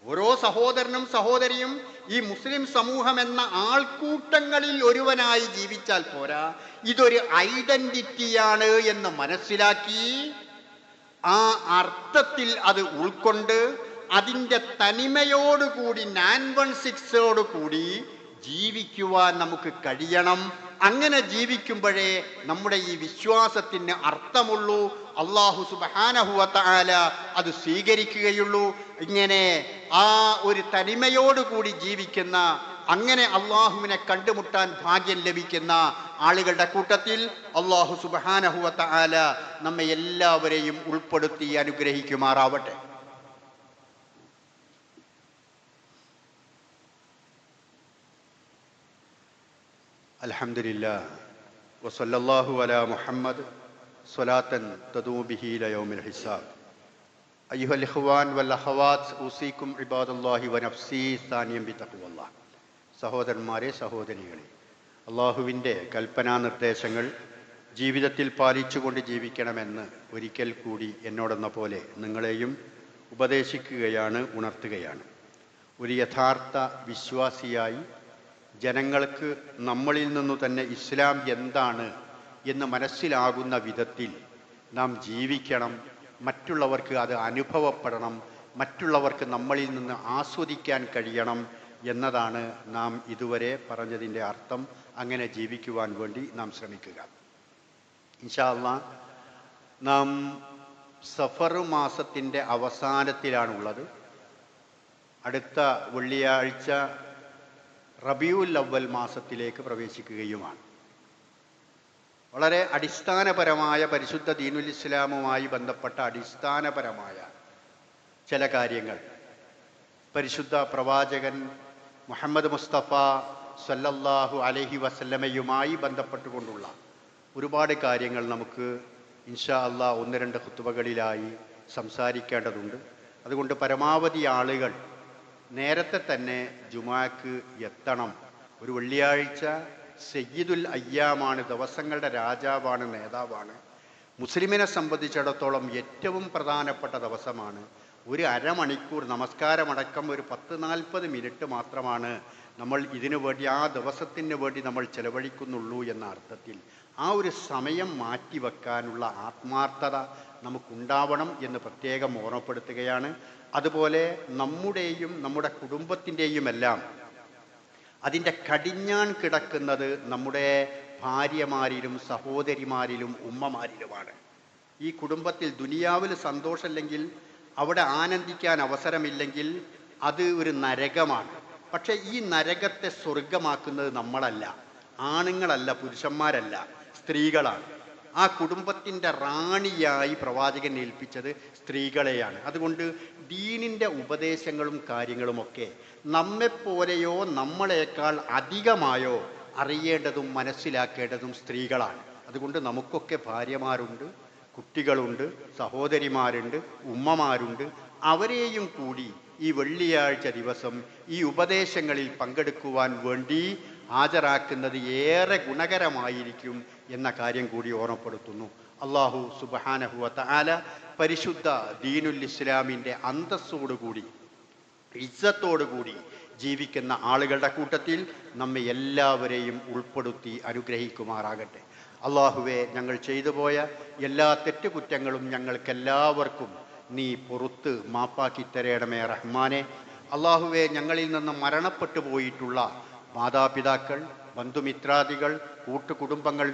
ഓരോ സഹോദരനും സഹോദരിയും ഈ മുസ്ലിം സമൂഹം എന്ന ആൾക്കൂട്ടങ്ങളിൽ ഒരുവനായി ജീവിച്ചാൽ പോരാ, ഇതൊരു ഐഡന്റിറ്റിയാണ് എന്ന് മനസ്സിലാക്കി ആ അർത്ഥത്തിൽ അത് ഉൾക്കൊണ്ട് അതിൻ്റെ തനിമയോടുകൂടി 916ഓടുകൂടി ജീവിക്കുവാൻ നമുക്ക് കഴിയണം. അങ്ങനെ ജീവിക്കുമ്പോഴേ നമ്മുടെ ഈ വിശ്വാസത്തിന് അർത്ഥമുള്ളൂ. അല്ലാഹു സുബ്ഹാനഹു വ തആല അത് സ്വീകരിക്കുകയുള്ളൂ. ഇങ്ങനെ ആ ഒരു തനിമയോടുകൂടി ജീവിക്കുന്ന, അങ്ങനെ അള്ളാഹുവിനെ കണ്ടുമുട്ടാൻ ഭാഗ്യം ലഭിക്കുന്ന ആളുകളുടെ കൂട്ടത്തിൽ അല്ലാഹു സുബ്ഹാനഹു വ തആല നമ്മെ എല്ലാവരെയും ഉൾപ്പെടുത്തി അനുഗ്രഹിക്കുമാറാവട്ടെ. അൽഹംദുലില്ലാഹ് വസല്ലല്ലാഹു അലാ മുഹമ്മദ് സ്വലാത്തൻ തദൂമു ബിഹി ഇലാ യൗമിൽ ഹിസാബ്. അയ്യുഹൽ ഇഖ്വാൻ വൽ അഖവാത്ത് ഊസീകും ഇബാദല്ലാഹി വ നഫ്സി സാനിയം ബിതഖ്വല്ലാഹ്. സഹോദരന്മാരെ, സഹോദരികളെ, അള്ളാഹുവിൻ്റെ കൽപ്പനാ നിർദ്ദേശങ്ങൾ ജീവിതത്തിൽ പാലിച്ചുകൊണ്ട് ജീവിക്കണമെന്ന് ഒരിക്കൽ കൂടി എന്നോടെന്ന പോലെ നിങ്ങളെയും ഉപദേശിക്കുകയാണ്, ഉണർത്തുകയാണ്. ഒരു യഥാർത്ഥ വിശ്വാസിയായി ജനങ്ങൾക്ക് നമ്മളിൽ നിന്നു തന്നെ ഇസ്ലാം എന്താണ് എന്ന് മനസ്സിലാകുന്ന വിധത്തിൽ നാം ജീവിക്കണം. മറ്റുള്ളവർക്ക് അത് അനുഭവപ്പെടണം, മറ്റുള്ളവർക്ക് നമ്മളിൽ നിന്ന് ആസ്വദിക്കാൻ കഴിയണം എന്നതാണ് നാം ഇതുവരെ പറഞ്ഞതിൻ്റെ അർത്ഥം. അങ്ങനെ ജീവിക്കുവാൻ വേണ്ടി നാം ശ്രമിക്കുക. ഇൻഷാ അല്ലാഹ് നാം സഫർ മാസത്തിൻ്റെ അവസാനത്തിലാണുള്ളത്. അടുത്ത വെള്ളിയാഴ്ച റബീഉൽ അവ്വൽ മാസത്തിലേക്ക് പ്രവേശിക്കുകയുമാണ്. വളരെ അടിസ്ഥാനപരമായ പരിശുദ്ധ ദീനുൽ ഇസ്ലാമുമായി ബന്ധപ്പെട്ട അടിസ്ഥാനപരമായ ചില കാര്യങ്ങൾ പരിശുദ്ധ പ്രവാചകൻ മുഹമ്മദ് മുസ്തഫ സല്ലല്ലാഹു അലൈഹി വസല്ലമയുമായി ബന്ധപ്പെട്ടുകൊണ്ടുള്ള ഒരുപാട് കാര്യങ്ങൾ നമുക്ക് ഇൻഷാ അല്ലാഹ് ഒന്ന് രണ്ട് ഖുത്ബകളിലായി സംസാരിക്കേണ്ടതുണ്ട്. അതുകൊണ്ട് പരമാവധി ആളുകൾ നേരത്തെ തന്നെ ജുമാക്ക് എത്തണം. ഒരു വെള്ളിയാഴ്ച സയ്യിദുൽ അയ്യാമാണ്, ദിവസങ്ങളുടെ രാജാവാണ്, നേതാവാണ്. മുസ്ലിമിനെ സംബന്ധിച്ചിടത്തോളം ഏറ്റവും പ്രധാനപ്പെട്ട ദിവസമാണ്. ഒരു അരമണിക്കൂർ നമസ്കാരമടക്കം ഒരു 10-40 മിനിറ്റ് മാത്രമാണ് നമ്മൾ ഇതിനു വേണ്ടി, ആ ദിവസത്തിന് വേണ്ടി നമ്മൾ ചെലവഴിക്കുന്നുള്ളൂ എന്ന അർത്ഥത്തിൽ ആ ഒരു സമയം മാറ്റിവെക്കാനുള്ള ആത്മാർത്ഥത നമുക്കുണ്ടാവണം എന്ന് പ്രത്യേകം ഓർമ്മപ്പെടുത്തുകയാണ്. അതുപോലെ നമ്മുടെയും നമ്മുടെ കുടുംബത്തിൻ്റെയും എല്ലാം അതിൻ്റെ കടിഞ്ഞാൺ കിടക്കുന്നത് നമ്മുടെ ഭാര്യമാരിലും സഹോദരിമാരിലും ഉമ്മമാരിലുമാണ്. ഈ കുടുംബത്തിൽ ദുനിയാവിൽ സന്തോഷമില്ലെങ്കിൽ, അവിടെ ആനന്ദിക്കാൻ അവസരമില്ലെങ്കിൽ അത് ഒരു നരകമാണ്. പക്ഷേ ഈ നരകത്തെ സ്വർഗമാക്കുന്നത് നമ്മളല്ല, ആണുങ്ങളല്ല, പുരുഷന്മാരല്ല, സ്ത്രീകളാണ്. ആ കുടുംബത്തിൻ്റെ റാണിയായി പ്രവാചകൻ ഏൽപ്പിച്ചത് സ്ത്രീകളെയാണ്. അതുകൊണ്ട് ദീനിൻ്റെ ഉപദേശങ്ങളും കാര്യങ്ങളുമൊക്കെ നമ്മെപ്പോലെയോ നമ്മളെക്കാൾ അധികമായോ അറിയേണ്ടതും മനസ്സിലാക്കേണ്ടതും സ്ത്രീകളാണ്. അതുകൊണ്ട് നമുക്കൊക്കെ ഭാര്യമാരുണ്ട്, കുട്ടികളുണ്ട്, സഹോദരിമാരുണ്ട്, ഉമ്മമാരുണ്ട്. അവരെയും കൂടി ഈ വെള്ളിയാഴ്ച ദിവസം ഈ ഉപദേശങ്ങളിൽ പങ്കെടുക്കുവാൻ വേണ്ടി ഹാജരാക്കുന്നത് ഏറെ ഗുണകരമായിരിക്കും എന്ന കാര്യം കൂടി ഓർമ്മപ്പെടുത്തുന്നു. അല്ലാഹു സുബ്ഹാനഹു വ തആല പരിശുദ്ധ ദീനുൽ ഇസ്ലാമിൻ്റെ അന്തസ്സോടുകൂടി ഇസ്സത്തോടുകൂടി ജീവിക്കുന്ന ആളുകളുടെ കൂട്ടത്തിൽ നമ്മെ എല്ലാവരെയും ഉൾപ്പെടുത്തി അനുഗ്രഹിക്കുമാറാകട്ടെ. അള്ളാഹുവെ, ഞങ്ങൾ ചെയ്തു പോയ എല്ലാ തെറ്റുകുറ്റങ്ങളും ഞങ്ങൾക്കെല്ലാവർക്കും നീ പുറത്ത് മാപ്പാക്കി തരേണമേ റഹ്മാനെ. അള്ളാഹുവെ, ഞങ്ങളിൽ നിന്ന് മരണപ്പെട്ടു പോയിട്ടുള്ള മാതാപിതാക്കൾ, ബന്ധുമിത്രാദികൾ, കൂട്ടുകുടുംബങ്ങൾ,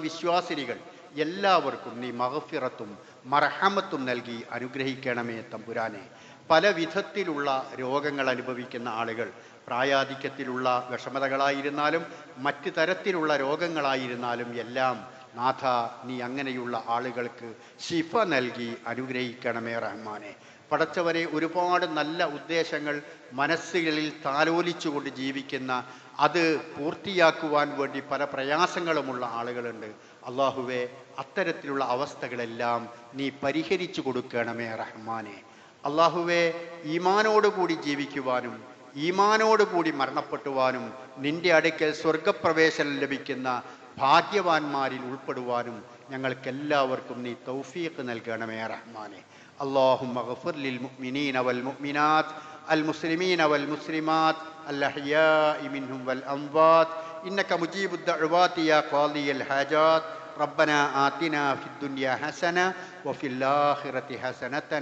വിശ്വാസിനികൾ എല്ലാവർക്കും നീ മഗ്ഫിറത്തും മർഹമത്തും നൽകി അനുഗ്രഹിക്കണമേ തമ്പുരാനെ. പല വിധത്തിലുള്ള രോഗങ്ങൾ അനുഭവിക്കുന്ന ആളുകൾ, പ്രായാധിക്യത്തിലുള്ള വിഷമതകളായിരുന്നാലും മറ്റ് തരത്തിലുള്ള രോഗങ്ങളായിരുന്നാലും എല്ലാം നാഥ, നീ അങ്ങനെയുള്ള ആളുകൾക്ക് ശിഫ നൽകി അനുഗ്രഹിക്കണമേ റഹ്മാനെ. പടച്ചവരെ, ഒരുപാട് നല്ല ഉദ്ദേശങ്ങൾ മനസ്സുകളിൽ താലോലിച്ചുകൊണ്ട് ജീവിക്കുന്ന, അത് പൂർത്തിയാക്കുവാൻ വേണ്ടി പല പ്രയാസങ്ങളുമുള്ള ആളുകളുണ്ട്. അള്ളാഹുവെ, അത്തരത്തിലുള്ള അവസ്ഥകളെല്ലാം നീ പരിഹരിച്ചു കൊടുക്കണമേ റഹ്മാനെ. അള്ളാഹുവെ, ഈമാനോടുകൂടി ജീവിക്കുവാനും ഈമാനോടുകൂടി മരണപ്പെട്ടുവാനും നിന്റെ അടുക്കൽ സ്വർഗപ്രവേശനം ലഭിക്കുന്ന ഭാഗ്യവാന്മാരിൽ ഉൾപ്പെടുവാനും ഞങ്ങൾക്കെല്ലാവർക്കും നീ തൗഫീഖ് നൽകണമേ റഹ്മാനെ. അല്ലാഹുമ്മ ഗ്ഫിർ ലിൽ മുഅ്മിനീന വൽ മുഅ്മിനാത്ത് അൽ മുസ്ലിമീന വൽ മുസ്ലിമാത്ത് അൽ അഹ്യാഇ മിൻഹും വൽ അംവാത്ത് ഇന്നക മുജീബുദ് ദഅവാതി യാ ഖാദിയൽ ഹാജാത്ത്. ربنا آتنا في الدنيا حسنة وفي الآخرة حسنة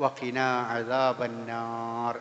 وقنا عذاب النار.